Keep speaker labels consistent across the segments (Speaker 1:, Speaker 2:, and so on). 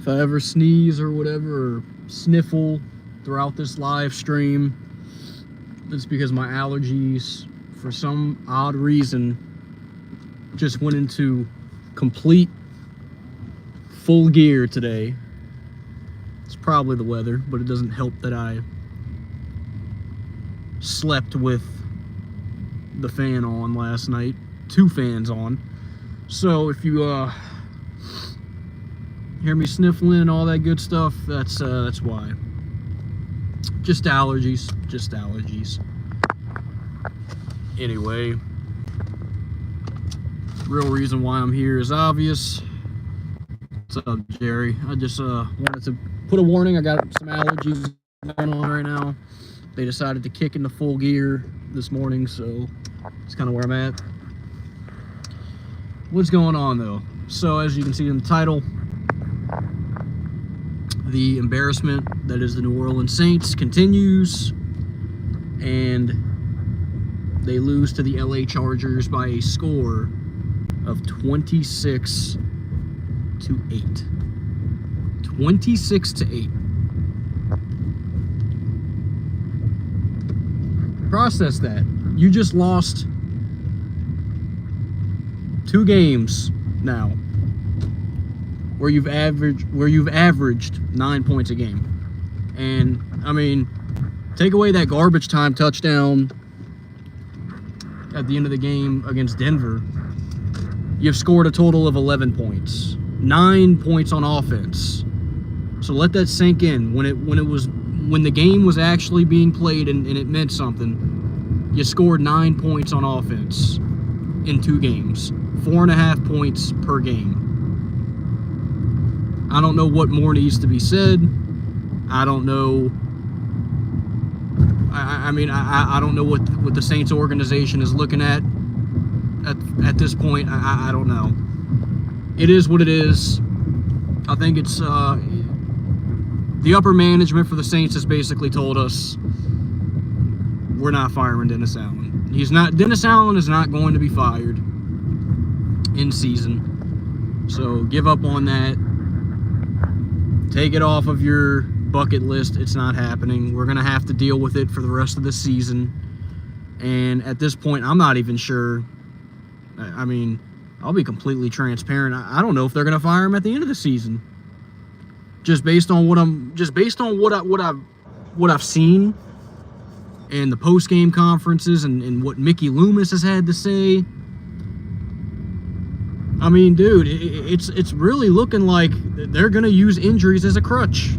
Speaker 1: if I ever sneeze or whatever, or sniffle throughout this live stream, it's because my allergies, for some odd reason, just went into complete full gear today. It's probably the weather, but it doesn't help that I slept with the fan on last night, 2 fans on. So if you hear me sniffling and all that good stuff, that's why. Just allergies. Anyway, real reason why I'm here is obvious. What's up, Jerry? I just wanted to put a warning. I got some allergies going on right now. They decided to kick into full gear this morning, so that's kind of where I'm at. What's going on, though? So, as you can see in the title, the embarrassment that is the New Orleans Saints continues, and they lose to the LA Chargers by a score of 26-8. 26-8. Process that. You just lost 2 games now where you've averaged 9 points a game. And I mean, take away that garbage time touchdown at the end of the game against Denver, you've scored a total of 11 points. 9 points on offense. So let that sink in. When the game was actually being played and it meant something, you scored 9 points on offense in 2 games. 4.5 points per game. I don't know what more needs to be said. I don't know. I mean, I don't know what the Saints organization is looking at this point. I don't know. It is what it is. I think it's the upper management for the Saints has basically told us we're not firing Dennis Allen. Dennis Allen is not going to be fired in season. So give up on that. Take it off of your bucket list. It's not happening. We're going to have to deal with it for the rest of the season. And at this point, I'm not even sure. I mean, I'll be completely transparent. I don't know if they're going to fire him at the end of the season. Just based on what I've seen and the post-game conferences and what Mickey Loomis has had to say. I mean, dude, it's really looking like they're going to use injuries as a crutch.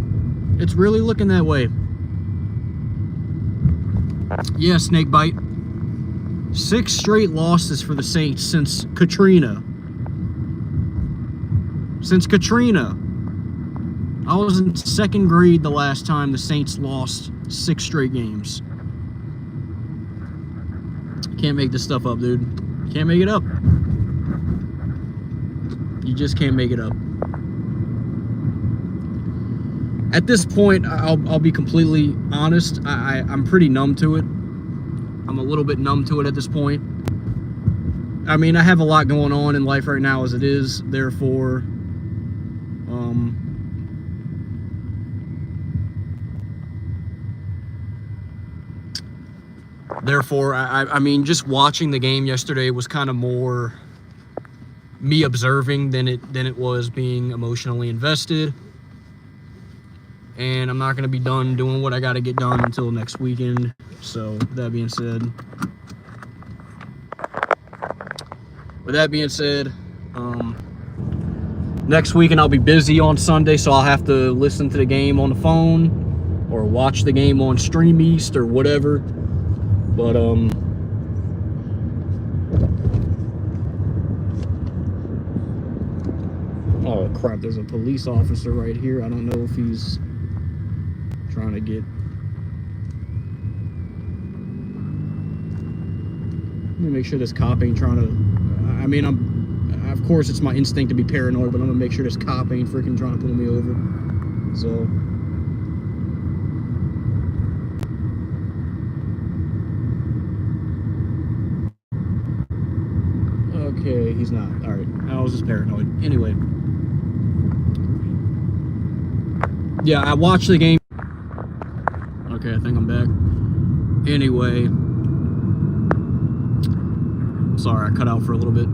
Speaker 1: It's really looking that way. Yeah, snakebite. 6 straight losses for the Saints since Katrina. I was in 2nd grade the last time the Saints lost 6 straight games. Can't make this stuff up, dude. Can't make it up. You just can't make it up. At this point, I'll be completely honest. I'm pretty numb to it. I'm a little bit numb to it at this point. I mean, I have a lot going on in life right now as it is. Therefore, I mean, just watching the game yesterday was kind of more me observing than it was being emotionally invested. And I'm not going to be done doing what I got to get done until next weekend. So, with that being said, next weekend I'll be busy on Sunday, so I'll have to listen to the game on the phone or watch the game on Stream East or whatever. But, oh crap, there's a police officer right here. I don't know if he's trying to get... Let me make sure this cop ain't trying to... I mean, of course it's my instinct to be paranoid, but I'm gonna make sure this cop ain't freaking trying to pull me over. So... Okay, he's not. Alright, I was just paranoid. Anyway. Yeah, I watched the game. Okay, I think I'm back. Anyway, sorry, I cut out for a little bit.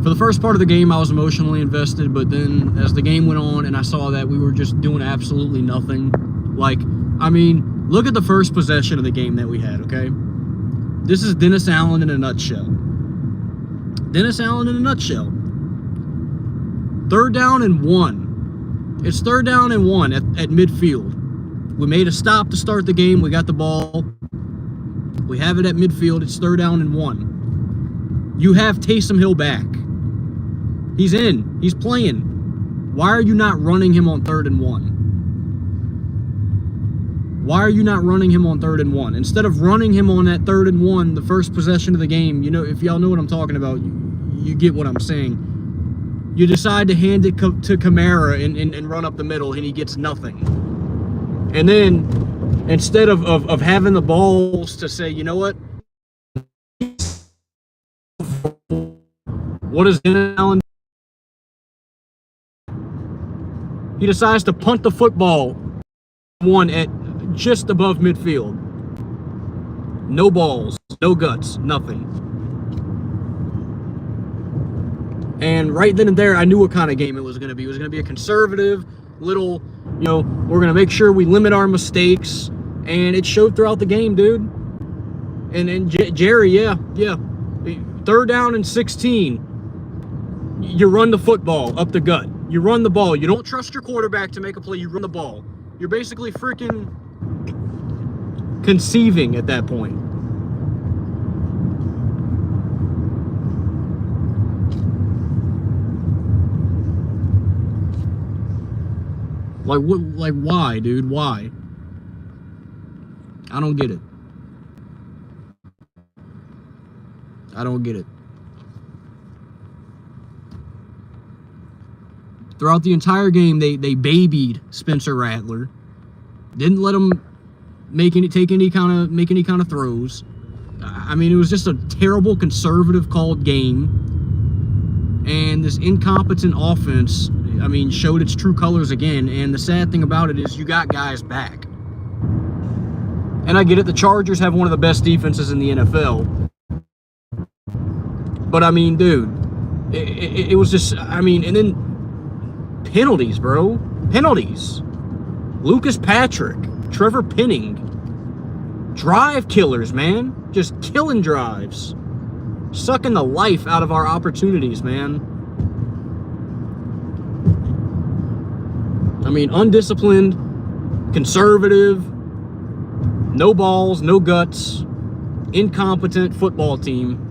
Speaker 1: For the first part of the game, I was emotionally invested, but then as the game went on and I saw that we were just doing absolutely nothing, like, I mean, look at the first possession of the game that we had, okay? This is Dennis Allen in a nutshell. Dennis Allen in a nutshell. 3rd down and 1. It's 3rd down and 1 at midfield. We made a stop to start the game. We got the ball. We have it at midfield. It's 3rd down and 1. You have Taysom Hill back. He's in. He's playing. Why are you not running him on 3rd and 1? Why are you not running him on 3rd and 1? Instead of running him on that 3rd and 1, the first possession of the game, you know, if y'all know what I'm talking about, you get what I'm saying. You decide to hand it to Kamara and run up the middle, and he gets nothing. And then, instead of having the balls to say, you know what? What is Dennis Allen? He decides to punt the football one at just above midfield. No balls, no guts, nothing. And right then and there, I knew what kind of game it was going to be. It was going to be a conservative, little, you know, we're going to make sure we limit our mistakes. And it showed throughout the game, dude. And Jerry, yeah. 3rd down and 16. You run the football up the gut. You run the ball. You don't trust your quarterback to make a play. You run the ball. You're basically freaking conceiving at that point. Like, what? Like, why, dude? Why? I don't get it. I don't get it. Throughout the entire game, they babied Spencer Rattler. Didn't let him make any kind of throws. I mean, it was just a terrible conservative called game. And this incompetent offense, I mean, showed its true colors again. And the sad thing about it is you got guys back. And I get it, the Chargers have one of the best defenses in the NFL. But I mean, dude, it was just, I mean, and then penalties, bro. Penalties. Lucas Patrick, Trevor Penning. Drive killers, man. Just killing drives. Sucking the life out of our opportunities, man. I mean, undisciplined, conservative, no balls, no guts, incompetent football team.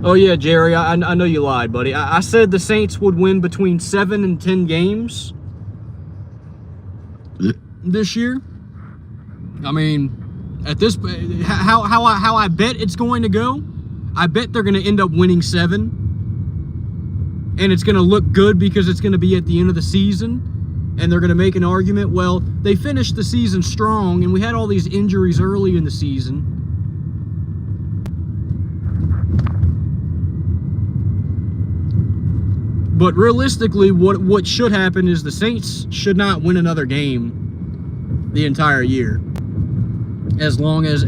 Speaker 1: Oh yeah, Jerry, I know you lied, buddy. I said the Saints would win between 7 and 10 games this year. I mean, at this, how I bet it's going to go, I bet they're going to end up winning 7. And it's going to look good because it's going to be at the end of the season. And they're going to make an argument, well, they finished the season strong and we had all these injuries early in the season. But realistically, what should happen is the Saints should not win another game the entire year. As long as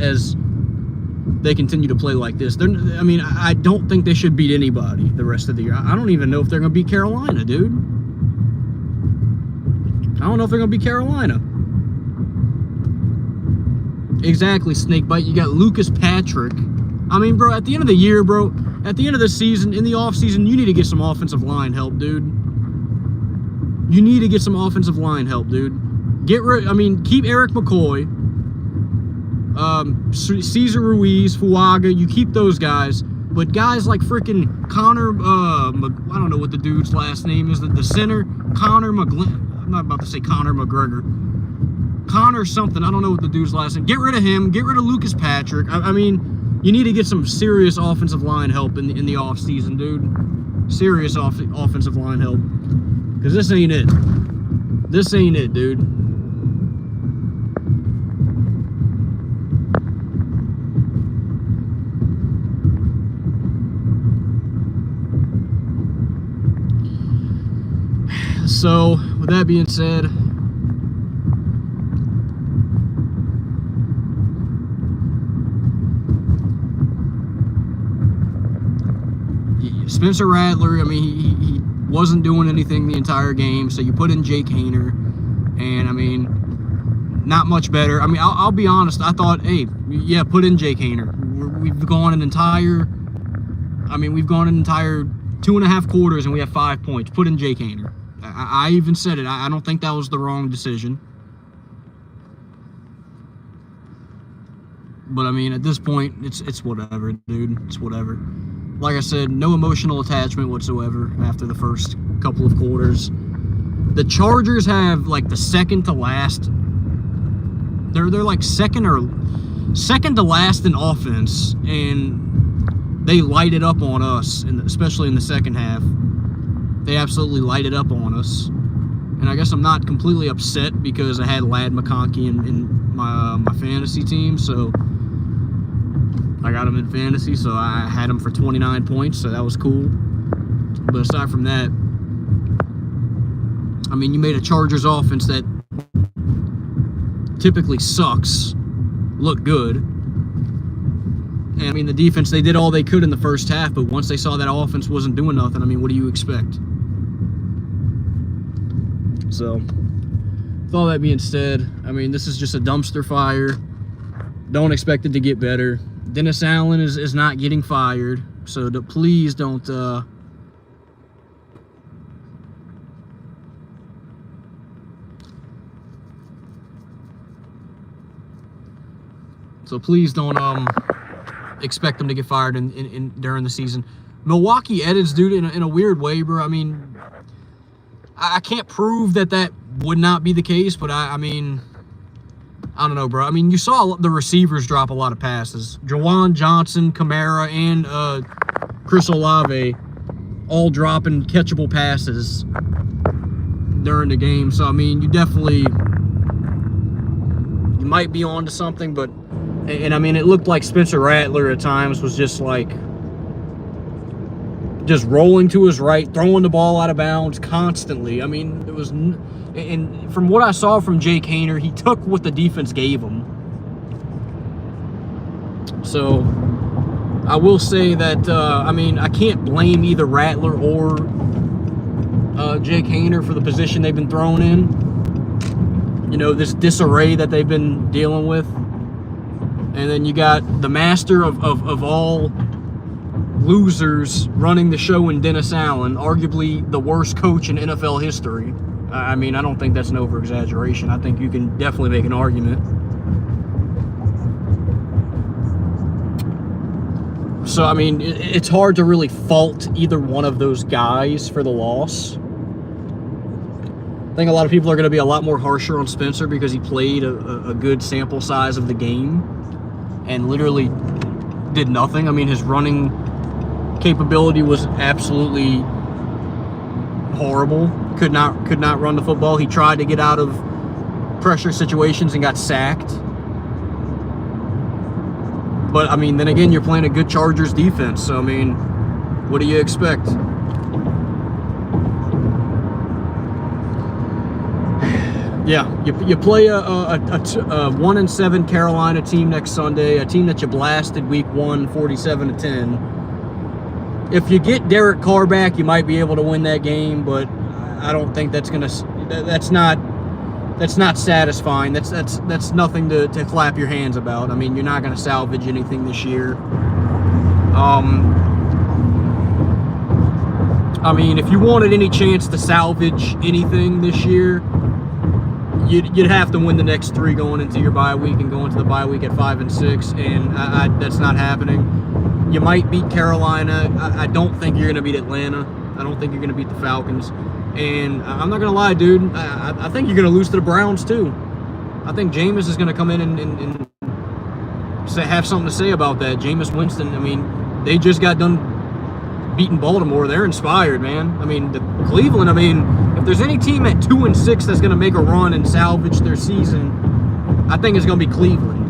Speaker 1: they continue to play like this. I mean, I don't think they should beat anybody the rest of the year. I don't even know if they're going to beat Carolina, dude. I don't know if they're going to beat Carolina. Exactly, Snakebite. You got Lucas Patrick. I mean, bro, at the end of the year, bro, at the end of the season, in the offseason, you need to get some offensive line help, dude. You need to get some offensive line help, dude. Keep Eric McCoy, Cesar Ruiz, Fuaga, you keep those guys. But guys like freaking Connor, I don't know what the dude's last name is, the center, Connor McGlynn. I'm not about to say Connor McGregor. Connor something, I don't know what the dude's last name. Get rid of him, get rid of Lucas Patrick. I mean, you need to get some serious offensive line help in the offseason, dude. Serious offensive line help. Because this ain't it. This ain't it, dude. So, with that being said, Spencer Rattler, I mean, he wasn't doing anything the entire game, so you put in Jake Haener, and I mean, not much better. I mean, I'll be honest, I thought, hey, yeah, put in Jake Haener. We've gone an entire 2.5 quarters and we have 5 points. Put in Jake Haener. I even said it. I don't think that was the wrong decision. But I mean, at this point, it's whatever, dude. It's whatever. Like I said, no emotional attachment whatsoever after the first couple of quarters. The Chargers have like the second to last. They're like second to last in offense, and they light it up on us, especially in the second half. They absolutely light it up on us. And I guess I'm not completely upset because I had Ladd McConkey in my fantasy team, so I got him in fantasy, so I had him for 29 points, so that was cool. But aside from that, I mean, you made a Chargers offense that typically sucks look good. And I mean, the defense, they did all they could in the first half, but once they saw that offense wasn't doing nothing, I mean, what do you expect? So, with all that being said, I mean, this is just a dumpster fire. Don't expect it to get better. Dennis Allen is not getting fired, so please don't expect them to get fired in during the season. Milwaukee edits, dude, in a weird way, bro. I mean, I can't prove that would not be the case, but I mean, I don't know, bro. I mean, you saw the receivers drop a lot of passes. Jawan Johnson, Kamara, and Chris Olave all dropping catchable passes during the game. So, I mean, you might be on to something, but, and I mean, it looked like Spencer Rattler at times was just like, just rolling to his right, throwing the ball out of bounds constantly. I mean, it was, and from what I saw from Jake Haener, he took what the defense gave him. So, I will say that, I mean, I can't blame either Rattler or Jake Haener for the position they've been thrown in. You know, this disarray that they've been dealing with. And then you got the master of all losers running the show in Dennis Allen, arguably the worst coach in NFL history. I mean, I don't think that's an over-exaggeration. I think you can definitely make an argument. So, I mean, it's hard to really fault either one of those guys for the loss. I think a lot of people are going to be a lot more harsher on Spencer because he played a good sample size of the game and literally did nothing. I mean, his running capability was absolutely horrible. Could not run the football. He tried to get out of pressure situations and got sacked. But I mean, then again, you're playing a good Chargers defense. So I mean, what do you expect? Yeah, you play a 1-7 Carolina team next Sunday, a team that you blasted week 1, 47-10. If you get Derek Carr back, you might be able to win that game, but I don't think that's not satisfying. That's nothing to clap your hands about. I mean, you're not going to salvage anything this year. I mean, if you wanted any chance to salvage anything this year, you'd have to win the next 3 going into your bye week and go into the bye week at 5-6, and that's not happening. You might beat Carolina. I don't think you're going to beat Atlanta. I don't think you're going to beat the Falcons. And I'm not going to lie, dude. I think you're going to lose to the Browns, too. I think Jameis is going to come in and have something to say about that. Jameis Winston, I mean, they just got done beating Baltimore. They're inspired, man. I mean, Cleveland, I mean, if there's any team at 2-6 that's going to make a run and salvage their season, I think it's going to be Cleveland.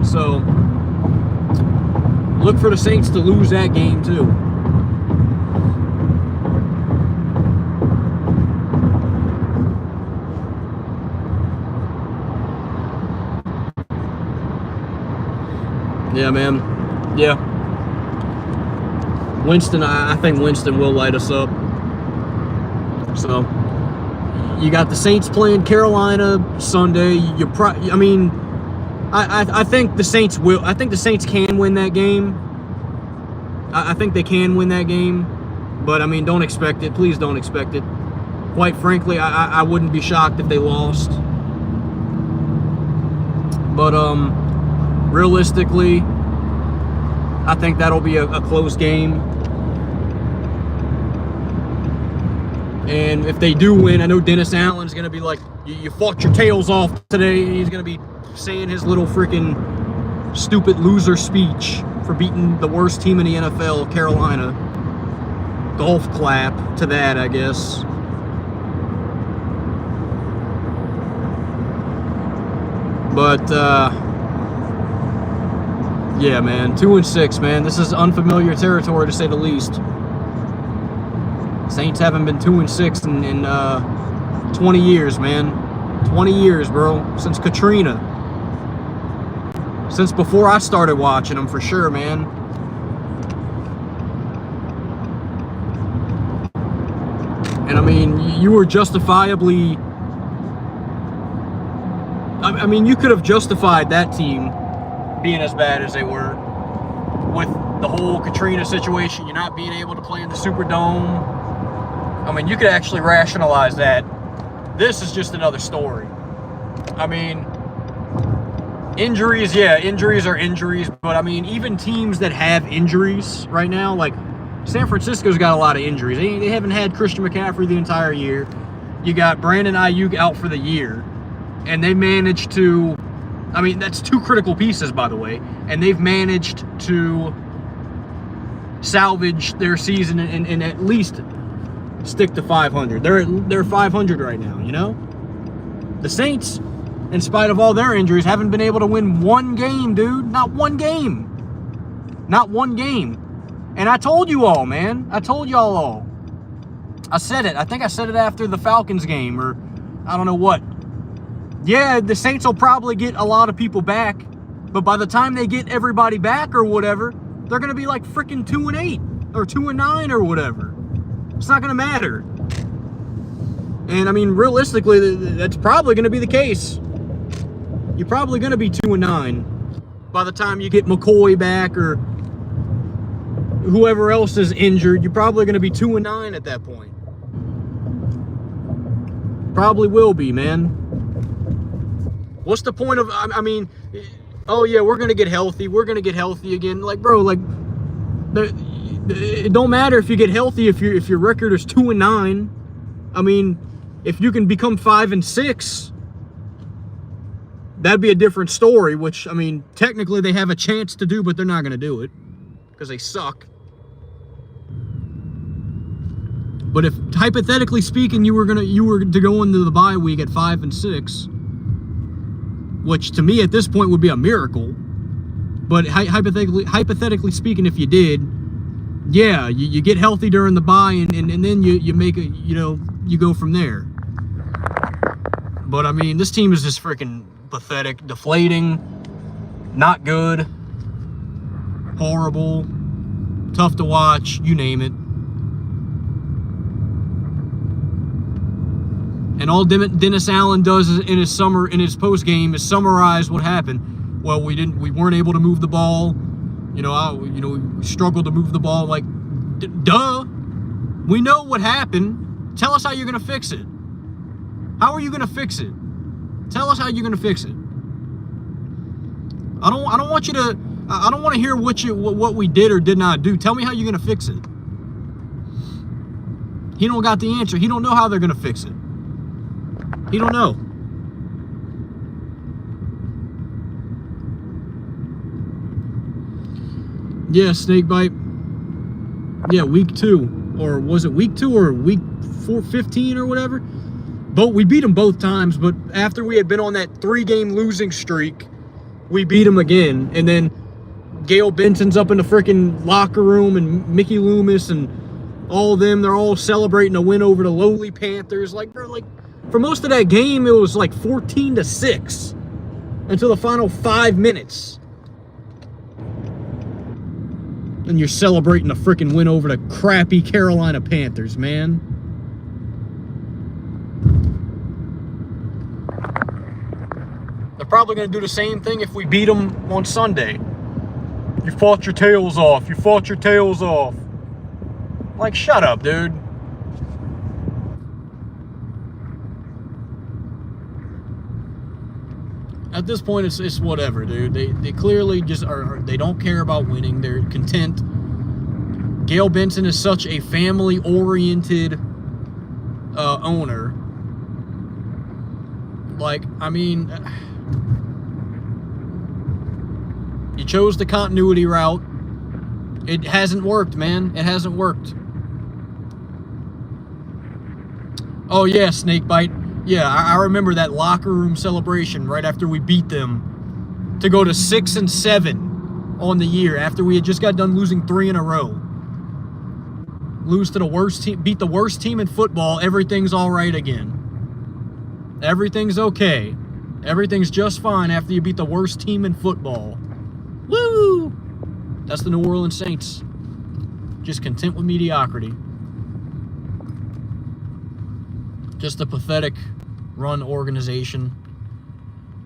Speaker 1: So, look for the Saints to lose that game, too. Yeah, man. Yeah. Winston, I think Winston will light us up. So, you got the Saints playing Carolina Sunday. I think the Saints will. I think the Saints can win that game. I think they can win that game. But, I mean, don't expect it. Please don't expect it. Quite frankly, I wouldn't be shocked if they lost. But, realistically, I think that'll be a close game. And if they do win, I know Dennis Allen's going to be like, you fought your tails off today. He's going to be saying his little freaking stupid loser speech for beating the worst team in the NFL, Carolina. Golf clap to that, I guess. But, yeah, man, 2-6, man. This is unfamiliar territory, to say the least. Saints haven't been 2-6 in 20 years, man. 20 years, bro. Since Katrina. Since before I started watching them, for sure, man. And, I mean, you were justifiably... I mean, you could have justified that team being as bad as they were with the whole Katrina situation, you not being able to play in the Superdome. I mean, you could actually rationalize that. This is just another story. I mean, injuries, yeah, injuries are injuries, but I mean, even teams that have injuries right now, like San Francisco's got a lot of injuries. They haven't had Christian McCaffrey the entire year. You got Brandon Ayuk out for the year. And they managed to, I mean, that's two critical pieces, by the way, and they've managed to salvage their season and at least stick to 500. They're 500 right now, you know? The Saints, in spite of all their injuries, haven't been able to win one game, dude. Not one game. Not one game. And I told you all, man. I told y'all all. I said it. I think I said it after the Falcons game, or I don't know what. Yeah, the Saints will probably get a lot of people back, but by the time they get everybody back or whatever, they're going to be like freaking 2-8 or 2-9 or whatever. It's not going to matter. And I mean, realistically, that's probably going to be the case. You're probably going to be 2-9 by the time you get McCoy back or whoever else is injured. You're probably going to be 2-9 at that point. Probably will be, man. What's the point of, I mean, oh yeah, we're going to get healthy. We're going to get healthy again. Like, bro, like, it don't matter if you get healthy if your record is 2-9. I mean, if you can become 5-6, that'd be a different story, which, I mean, technically they have a chance to do, but they're not going to do it because they suck. But if, hypothetically speaking, you were to go into the bye week at 5-6, which to me at this point would be a miracle. But hypothetically speaking, if you did, yeah, you get healthy during the bye, and then you make a, you know, you go from there. But I mean, this team is just freaking pathetic, deflating, not good, horrible, tough to watch, you name it. And all Dennis Allen does in his post game is summarize what happened. Well, we weren't able to move the ball. We struggled to move the ball. Like, duh. We know what happened. Tell us how you're gonna fix it. How are you gonna fix it? Tell us how you're gonna fix it. I don't want you to. I don't want to hear what we did or did not do. Tell me how you're gonna fix it. He don't got the answer. He don't know how they're gonna fix it. He don't know. Yeah, snake bite. Yeah, week 2. Or was it week 2 or week 15 or whatever? We beat them both times, but after we had been on that 3-game losing streak, we beat them again. And then Gail Benson's up in the freaking locker room, and Mickey Loomis and all of them, they're all celebrating a win over the lowly Panthers. Like, bro, like, for most of that game, it was like 14-6 until the final 5 minutes. And you're celebrating a freaking win over the crappy Carolina Panthers, man. They're probably going to do the same thing if we beat them on Sunday. You fought your tails off. You fought your tails off. Like, shut up, dude. At this point, it's whatever, dude. They clearly just are. They don't care about winning. They're content. Gayle Benson is such a family-oriented owner. Like, I mean, you chose the continuity route. It hasn't worked, man. It hasn't worked. Oh yeah, Snakebite. Yeah, I remember that locker room celebration right after we beat them to go to 6-7 on the year after we had just got done losing 3 in a row. Lose to the worst team, beat the worst team in football. Everything's all right again. Everything's okay. Everything's just fine after you beat the worst team in football. Woo! That's the New Orleans Saints. Just content with mediocrity. Just a pathetic run organization.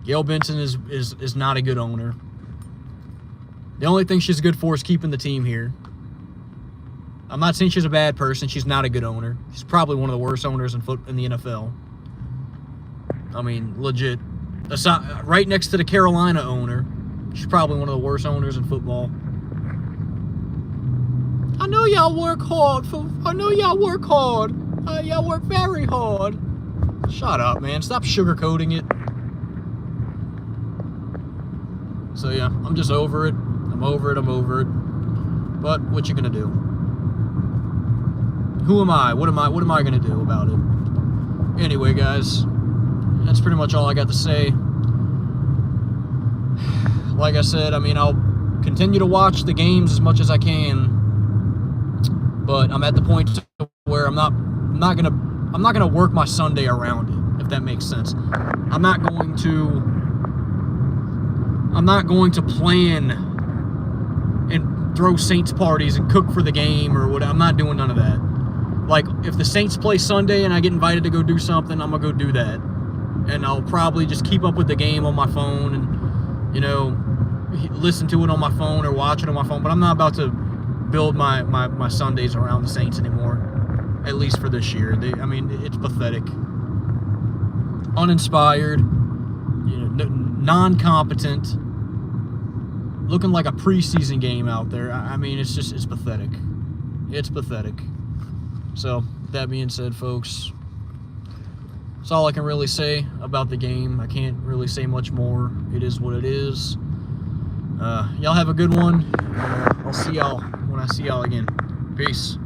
Speaker 1: Gayle Benson is not a good owner. The only thing she's good for is keeping the team here. I'm not saying she's a bad person. She's not a good owner. She's probably one of the worst owners in the NFL. I mean, legit. Right next to the Carolina owner. She's probably one of the worst owners in football. I know y'all work hard. Y'all work very hard. Shut up, man. Stop sugarcoating it. So yeah, I'm just over it. I'm over it. But what you gonna do? Who am I? What am I gonna do about it? Anyway, guys, that's pretty much all I got to say. Like I said, I mean, I'll continue to watch the games as much as I can, but I'm at the point where I'm not gonna work my Sunday around it, if that makes sense. I'm not going to plan and throw Saints parties and cook for the game or what. I'm not doing none of that. Like, if the Saints play Sunday and I get invited to go do something, I'm gonna go do that. And I'll probably just keep up with the game on my phone and, you know, listen to it on my phone or watch it on my phone. But I'm not about to build my Sundays around the Saints anymore. At least for this year. I mean, it's pathetic. Uninspired. You know, non-competent. Looking like a preseason game out there. I mean, it's pathetic. It's pathetic. So, that being said, folks, that's all I can really say about the game. I can't really say much more. It is what it is. Y'all have a good one. I'll see y'all when I see y'all again. Peace.